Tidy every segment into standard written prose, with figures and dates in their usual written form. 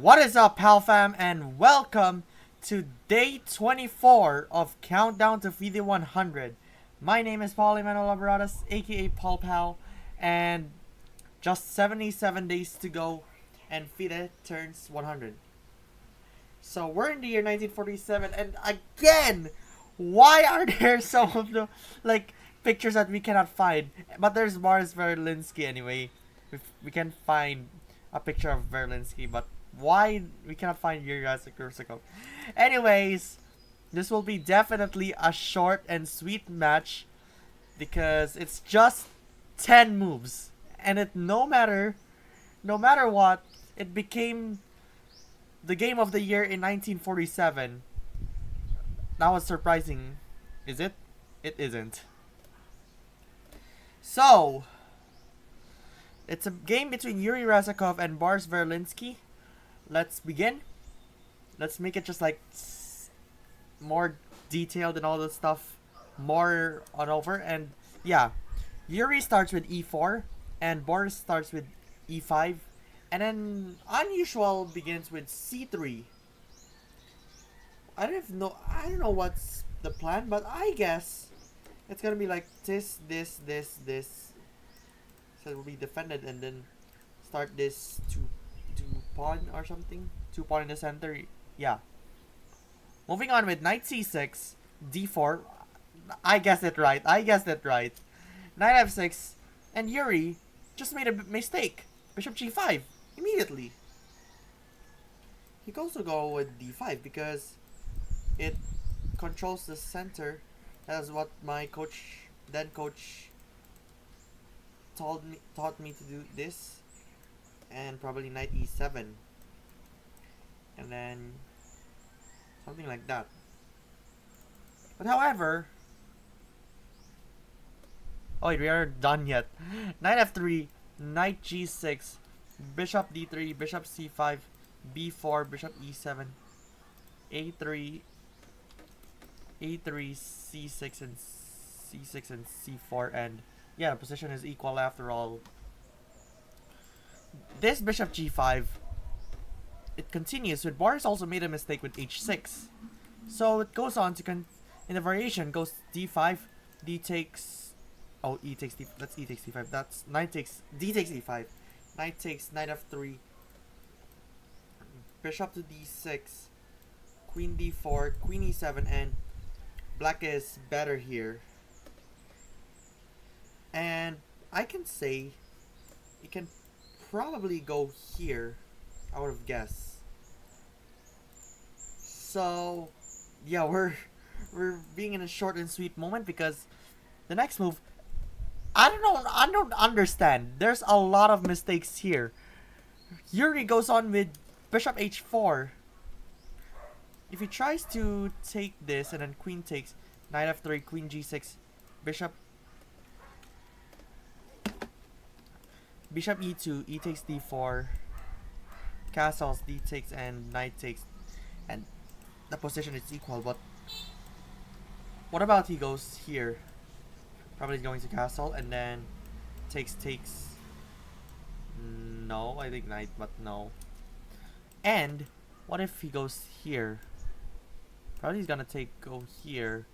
What is up, Pal Fam, and welcome to day 24 of Countdown to FIDE 100. My name is Paul Emmanuel Habaradas, aka Paul POW, and just 77 days to go, and FIDE turns 100. So we're in the year 1947, and again, why are there some of the pictures that we cannot find? But there's Boris Verlinsky anyway. We can find a picture of Verlinsky, but why we cannot find Yuri and Rusakov? Anyways, this will be definitely a short and sweet match because it's just 10 moves, and no matter what, it became the game of the year in 1947. That was surprising. Is it? It isn't. So, it's a game between Yuri Rusakov and Boris Verlinsky. Let's begin. Let's make it just more detailed and all this stuff more on over. And yeah, Yuri starts with e4 and Boris starts with e5, and then unusual begins with c3. I don't know what's the plan, but I guess it's gonna be like this. So it will be defended, and then start this to pawn or something. 2 pawn in the center. Yeah. Moving on with knight c6, d4. I guessed it right. Knight f6, and Yuri just made a mistake. Bishop g5 immediately. He can also go with d5 because it controls the center. That's what my coach taught me to do this. And probably knight e7, and then something like that. But however, oh wait, we aren't done yet. Knight f3, knight g6, bishop d3, bishop c5, b4, bishop e7, a3, c6 and c4, and yeah, the position is equal after all. This bishop g5, it continues with Boris also made a mistake with h6. So it goes on to in the variation goes d5, d takes, oh, e takes d, that's e takes d5, that's knight takes, d takes e5, knight takes, knight f3, bishop to d6, queen d4, queen e7, and black is better here. And I can say it can probably go here, I would have guessed. So yeah, we're being in a short and sweet moment because the next move, I don't understand. There's a lot of mistakes here. Yuri goes on with bishop h4. If he tries to take this and then queen takes, knight f3, queen g6, bishop e2, e takes d4, castles, d takes, and knight takes, and the position is equal. But what about he goes here? Probably going to castle and then takes. No, I think knight, but no. And what if he goes here? Probably he's gonna go here.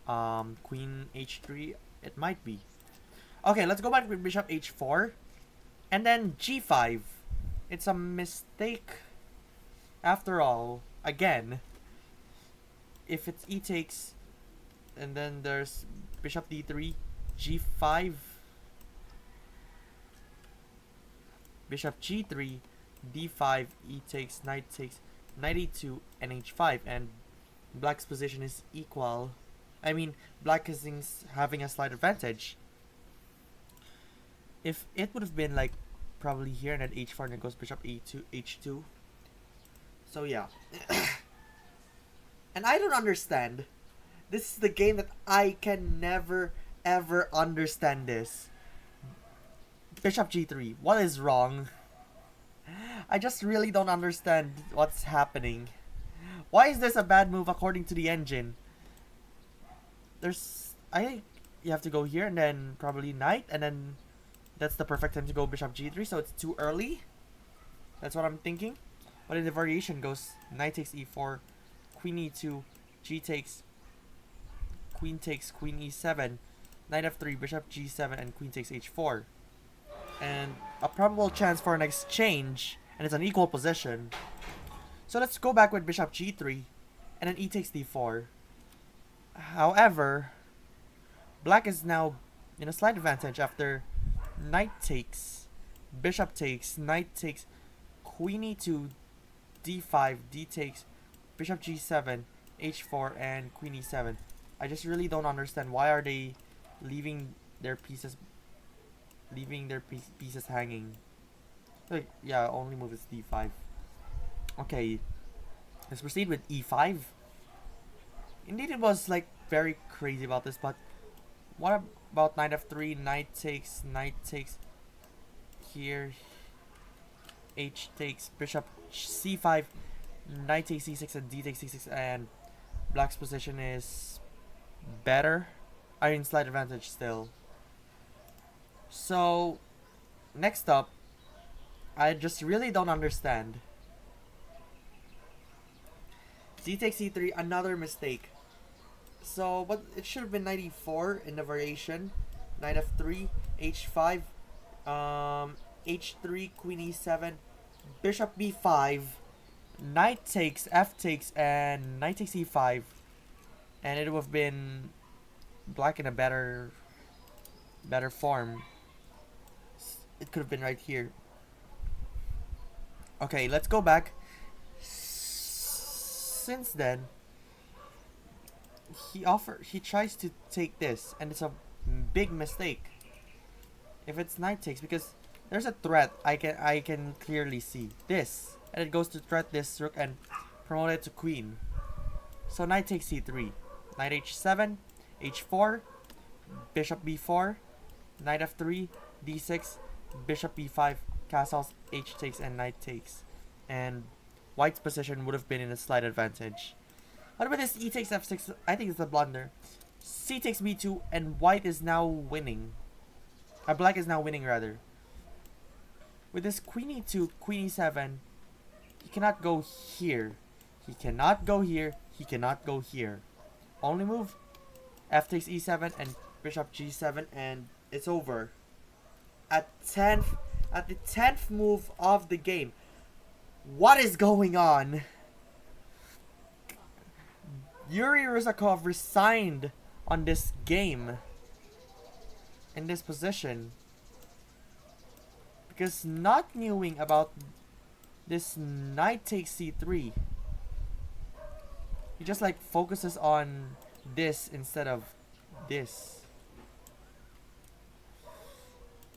Queen h3. It might be. Okay, let's go back with bishop h4. And then g5. It's a mistake after all. Again, if it's e takes, and then there's bishop d3, g5, bishop g3, d5, e takes, knight e2, and h5, and black's position is equal. I mean, black is having a slight advantage. If it would have been probably here and then h4 and then goes bishop h2. So yeah. And I don't understand. This is the game that I can never ever understand this. Bishop g3. What is wrong? I just really don't understand what's happening. Why is this a bad move according to the engine? you have to go here and then probably knight, and then that's the perfect time to go bishop g3, so it's too early. That's what I'm thinking. But in the variation goes knight takes e4, queen e2, g takes, queen e7, knight f3, bishop g7, and queen takes h4. And a probable chance for an exchange, and it's an equal position. So let's go back with bishop g3, and then e takes d4. However, black is now in a slight advantage after knight takes, bishop takes, knight takes, queen e2, d5, d takes, bishop g7, h4, and queen e7. I just really don't understand why are they leaving their pieces hanging. Like, yeah, only move is d5. Okay, let's proceed with e5. Indeed, it was like very crazy about this, but what about knight f3, knight takes here, h takes, bishop c5, knight takes c6, and d takes c6, and black's position is better. I mean, slight advantage still. So, next up, I just really don't understand. D takes c3, another mistake. So, but it should have been knight e4 in the variation. Knight f3, h5, h3, queen e7, bishop b5, knight takes, f takes, and knight takes e5. And it would have been black in a better form. It could have been right here. Okay, let's go back. Since then, he tries to take this, and it's a big mistake. If it's knight takes, because there's a threat I can clearly see this, and it goes to threat this rook and promote it to queen. So knight takes c3, knight h7, h4, bishop b4, knight f3, d6, bishop b5, castles, h takes, and knight takes. And white's position would have been in a slight advantage. What about this e takes f6? I think it's a blunder. C takes b2, and white is now winning. Black is now winning, rather. With this queen e2, queen e7, he cannot go here. He cannot go here. He cannot go here. Only move, f takes e7 and bishop g7, and it's over. At the 10th move of the game. What is going on? Yuri Rusakov resigned on this game. In this position. Because not knowing about this knight takes c3. He just like focuses on this instead of this.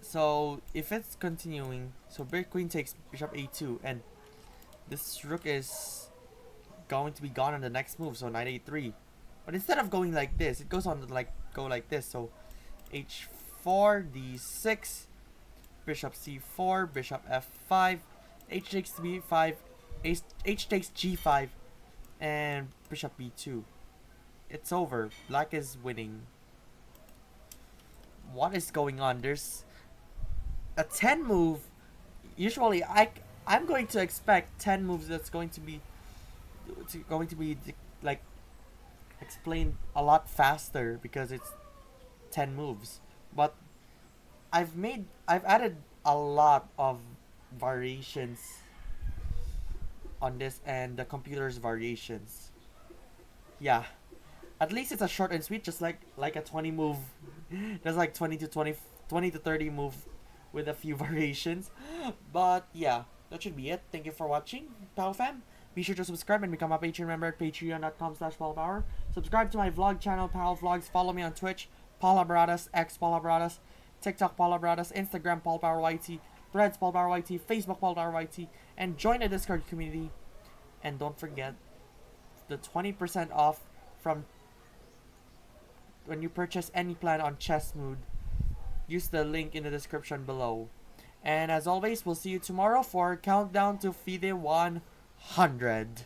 So if it's continuing, so queen takes bishop a2, and this rook is going to be gone on the next move, so knight a3. But instead of going like this, it goes on to go like this. So h4, d6, bishop c4, bishop f5, h takes b5, h takes g5, and bishop b2. It's over. Black is winning. What is going on? There's a 10 move. Usually I'm going to expect 10 moves that's going to be like explained a lot faster because it's 10 moves. But I've added a lot of variations on this and the computer's variations. Yeah. At least it's a short and sweet, just like a 20 move. There's like 20 to 30 move with a few variations. But yeah, that should be it. Thank you for watching, POW fam. Be sure to subscribe and become a Patreon member at patreon.com/PaulPower. Subscribe to my vlog channel, POW Vlogs. Follow me on Twitch, Paul Habaradas, X Paul Habaradas, TikTok Paul Habaradas, Instagram Paul Power YT, Threads Paul Power YT, Facebook Paul Power YT, and join the Discord community. And don't forget the 20% off from when you purchase any plan on Chessmood. Use the link in the description below. And as always, we'll see you tomorrow for Countdown to FIDE 100.